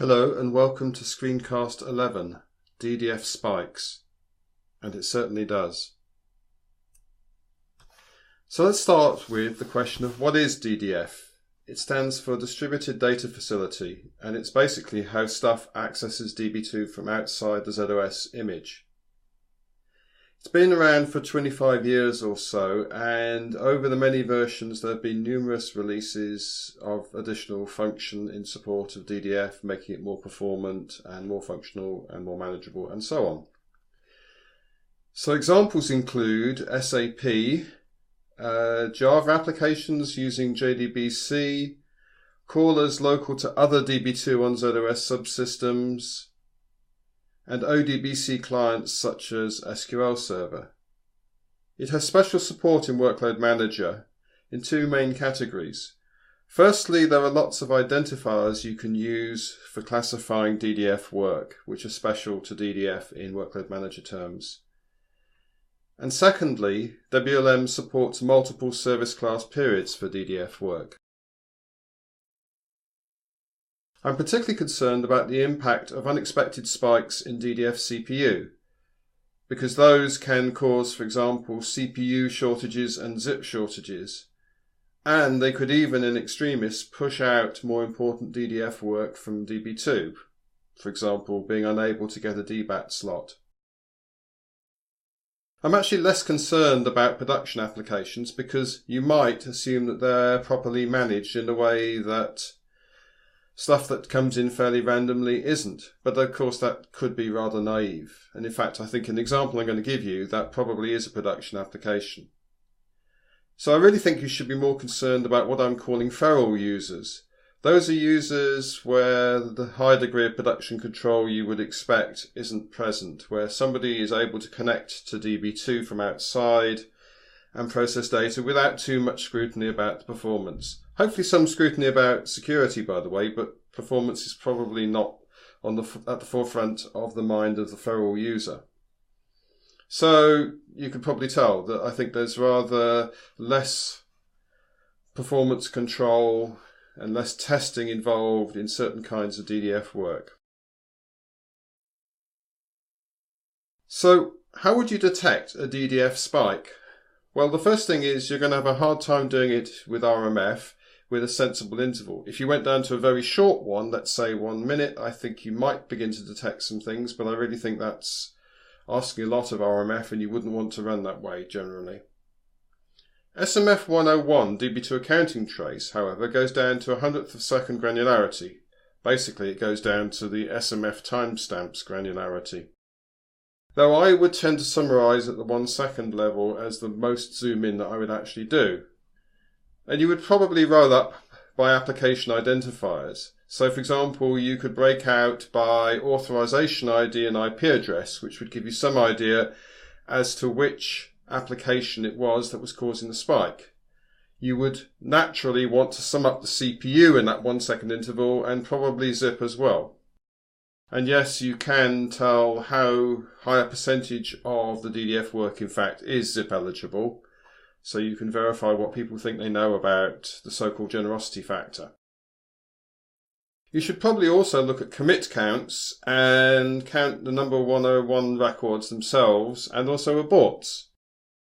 Hello and welcome to Screencast 11, DDF Spikes, and it certainly does. So let's start with the question of what is DDF? It stands for Distributed Data Facility, and it's basically how stuff accesses DB2 from outside the ZOS image. It's been around for 25 years or so, and over the many versions there have been numerous releases of additional function in support of DDF, making it more performant and more functional and more manageable and so on. So examples include SAP, Java applications using JDBC, callers local to other DB2 on ZOS subsystems, and ODBC clients such as SQL Server. It has special support in Workload Manager in two main categories. Firstly, there are lots of identifiers you can use for classifying DDF work, which are special to DDF in Workload Manager terms. And secondly, WLM supports multiple service class periods for DDF work. I'm particularly concerned about the impact of unexpected spikes in DDF CPU, because those can cause, for example, CPU shortages and zip shortages, and they could even, in extremis, push out more important DDF work from DB2, for example, being unable to get a DBAT slot. I'm actually less concerned about production applications because you might assume that they're properly managed in a way that stuff that comes in fairly randomly isn't, but of course that could be rather naive. And in fact, I think an example I'm going to give you, that probably is a production application. So I really think you should be more concerned about what I'm calling feral users. Those are users where the high degree of production control you would expect isn't present, where somebody is able to connect to DB2 from outside and process data without too much scrutiny about the performance. Hopefully some scrutiny about security, by the way, but performance is probably not at the forefront of the mind of the feral user. So you can probably tell that I think there's rather less performance control and less testing involved in certain kinds of DDF work. So how would you detect a DDF spike? Well, the first thing is you're going to have a hard time doing it with RMF with a sensible interval. If you went down to a very short one, let's say 1 minute, I think you might begin to detect some things, but I really think that's asking a lot of RMF and you wouldn't want to run that way generally. SMF 101 DB2 accounting trace, however, goes down to 100th of a second granularity. Basically, it goes down to the SMF timestamps granularity. Though I would tend to summarize at the 1 second level as the most zoom in that I would actually do. And you would probably roll up by application identifiers. So for example, you could break out by authorization ID and IP address, which would give you some idea as to which application it was that was causing the spike. You would naturally want to sum up the CPU in that 1 second interval and probably zip as well. And yes, you can tell how high a percentage of the DDF work in fact is zip eligible, so you can verify what people think they know about the so-called generosity factor. You should probably also look at commit counts and count the number 101 records themselves and also aborts.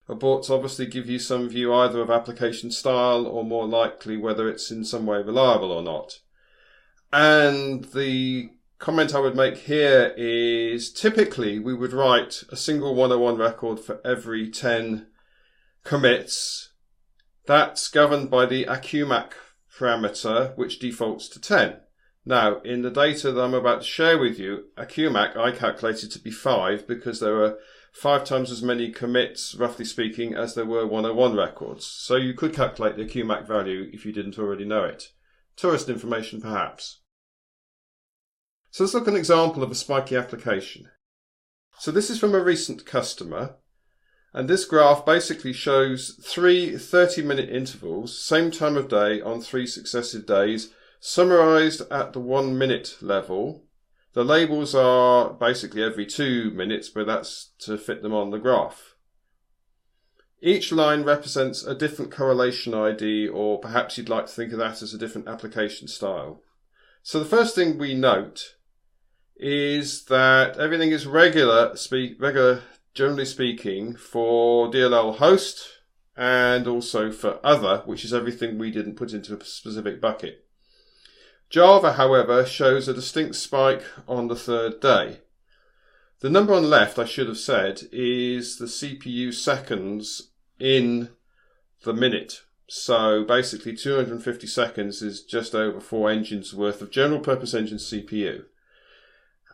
Aborts obviously give you some view either of application style or more likely whether it's in some way reliable or not. And the comment I would make here is typically we would write a single 101 record for every 10 commits. That's governed by the AQMAC parameter, which defaults to 10. Now, in the data that I'm about to share with you, AQMAC I calculated to be 5 because there are 5 times as many commits, roughly speaking, as there were 101 records. So you could calculate the AQMAC value if you didn't already know it. Tourist information, perhaps. So let's look at an example of a spiky application. So this is from a recent customer, and this graph basically shows 3 30-minute intervals, same time of day on 3 successive days, summarized at the 1 minute level. The labels are basically every 2 minutes, but that's to fit them on the graph. Each line represents a different correlation ID, or perhaps you'd like to think of that as a different application style. So the first thing we note is that everything is regular, generally speaking, for DLL host and also for other, which is everything we didn't put into a specific bucket. Java, however, shows a distinct spike on the third day. The number on the left, I should have said, is the CPU seconds in the minute. So basically 250 seconds is just over 4 engines worth of general purpose engine CPU.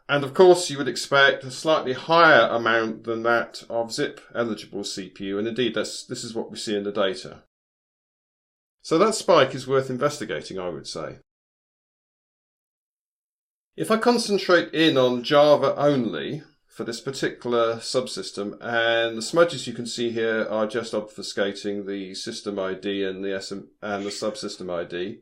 And of course you would expect a slightly higher amount than that of zip eligible CPU, and indeed this is what we see in the data. So that spike is worth investigating, I would say. If I concentrate in on Java only for this particular subsystem, and the smudges you can see here are just obfuscating the system ID and the subsystem ID.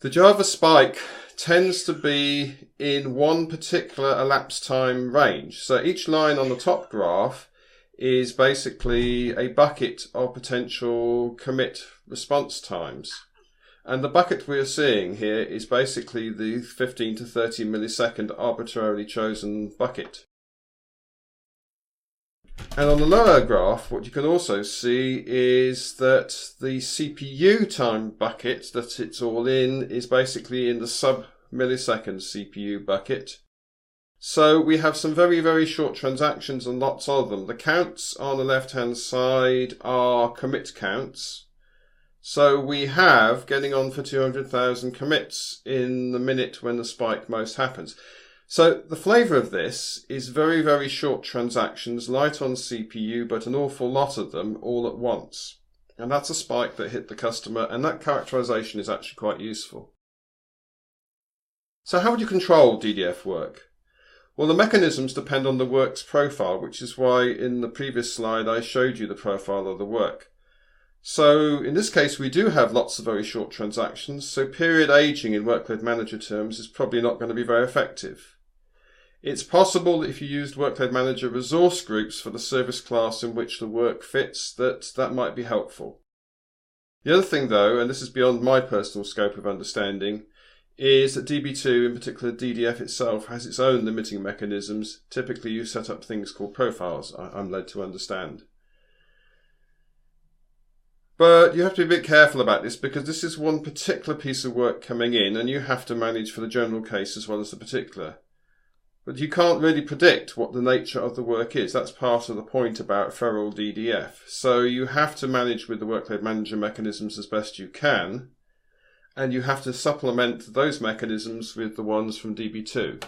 The Java spike tends to be in one particular elapsed time range. So each line on the top graph is basically a bucket of potential commit response times. And the bucket we're seeing here is basically the 15 to 30 millisecond arbitrarily chosen bucket. And on the lower graph, what you can also see is that the CPU time bucket that it's all in is basically in the sub-millisecond CPU bucket. So we have some very, very short transactions and lots of them. The counts on the left-hand side are commit counts. So we have getting on for 200,000 commits in the minute when the spike most happens. So the flavour of this is very, very short transactions, light on CPU, but an awful lot of them all at once. And that's a spike that hit the customer, and that characterisation is actually quite useful. So how would you control DDF work? Well, the mechanisms depend on the work's profile, which is why in the previous slide I showed you the profile of the work. So in this case, we do have lots of very short transactions, so period aging in workload manager terms is probably not going to be very effective. It's possible that if you used workload manager resource groups for the service class in which the work fits, that might be helpful. The other thing though, and this is beyond my personal scope of understanding, is that DB2, in particular DDF itself, has its own limiting mechanisms. Typically you set up things called profiles, I'm led to understand. But you have to be a bit careful about this because this is one particular piece of work coming in and you have to manage for the general case as well as the particular. But you can't really predict what the nature of the work is. That's part of the point about feral DDF. So you have to manage with the workload manager mechanisms as best you can, and you have to supplement those mechanisms with the ones from DB2.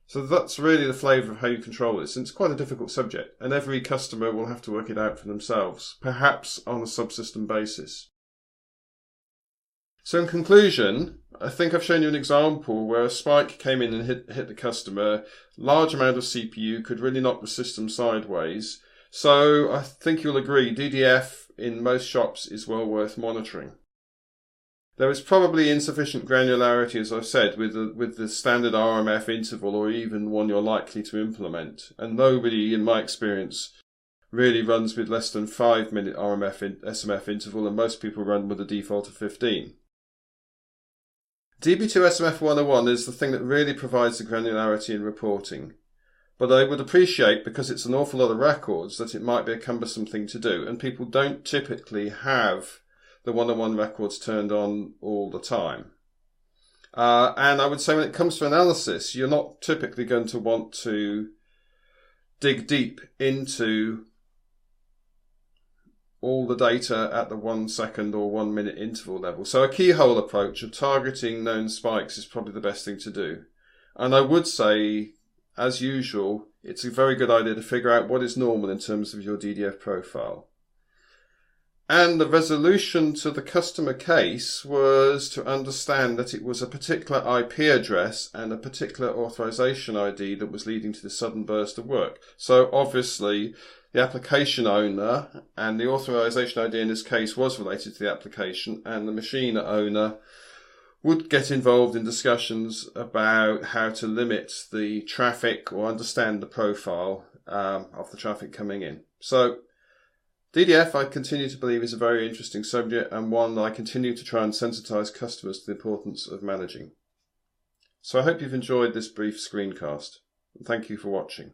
So that's really the flavour of how you control this, and it's quite a difficult subject, and every customer will have to work it out for themselves, perhaps on a subsystem basis. So in conclusion, I think I've shown you an example where a spike came in and hit the customer, large amount of CPU could really knock the system sideways, so I think you'll agree DDF in most shops is well worth monitoring. There is probably insufficient granularity, as I've said, with the standard RMF interval or even one you're likely to implement. And nobody, in my experience, really runs with less than 5-minute RMF SMF interval, and most people run with a default of 15. DB2 SMF 101 is the thing that really provides the granularity in reporting. But I would appreciate, because it's an awful lot of records, that it might be a cumbersome thing to do, and people don't typically have the one-on-one records turned on all the time. And I would say when it comes to analysis, you're not typically going to want to dig deep into all the data at the 1 second or 1 minute interval level. So a keyhole approach of targeting known spikes is probably the best thing to do. And I would say, as usual, it's a very good idea to figure out what is normal in terms of your DDF profile. And the resolution to the customer case was to understand that it was a particular IP address and a particular authorization ID that was leading to the sudden burst of work. So obviously the application owner and the authorization ID in this case was related to the application, and the machine owner would get involved in discussions about how to limit the traffic or understand the profile of the traffic coming in. So DDF, I continue to believe, is a very interesting subject and one that I continue to try and sensitise customers to the importance of managing. So I hope you've enjoyed this brief screencast. Thank you for watching.